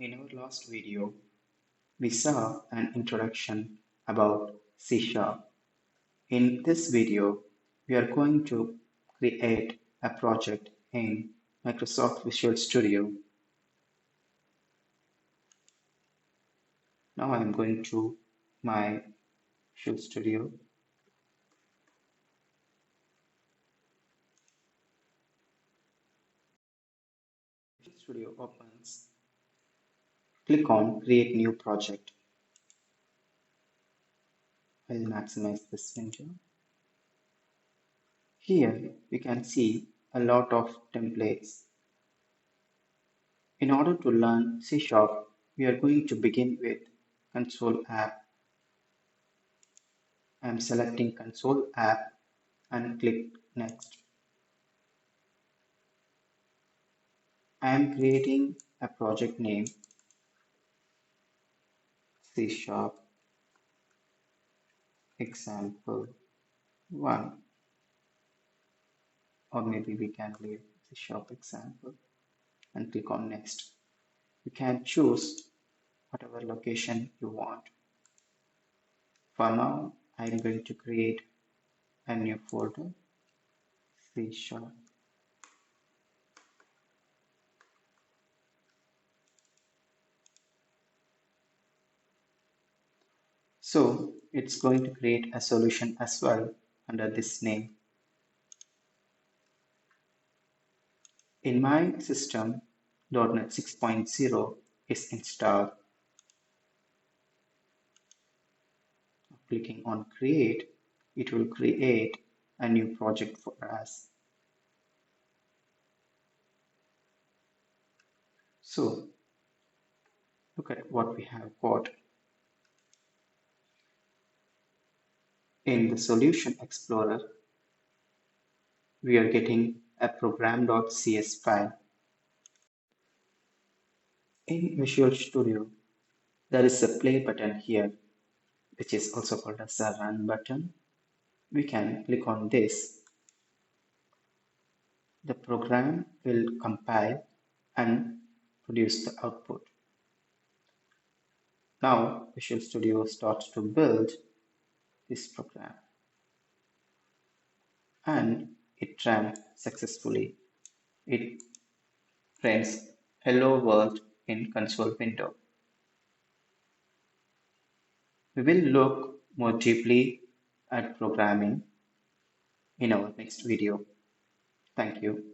In our last video, we saw an introduction about C#. In this video, we are going to create a project in Microsoft Visual Studio. Now I'm going to my Visual Studio. Visual Studio opens. Click on Create New Project. I'll maximize this window. Here we can see a lot of templates. In order to learn C#, we are going to begin with Console App. I am selecting Console App and click Next. I am creating a project name C# example 1, or maybe we can leave C# example and click on Next. You can choose whatever location you want. For now, I am going to create a new folder C#. So it's going to create a solution as well under this name. In my system, .NET 6.0 is installed. Clicking on Create, it will create a new project for us. So look at what we have got. In the Solution Explorer, we are getting a program.cs file. In Visual Studio, there is a play button here, which is also called as a run button. We can click on this. The program will compile and produce the output. Now Visual Studio starts to build this program and it ran successfully. It prints hello world in console window. We will look more deeply at programming in our next video. Thank you.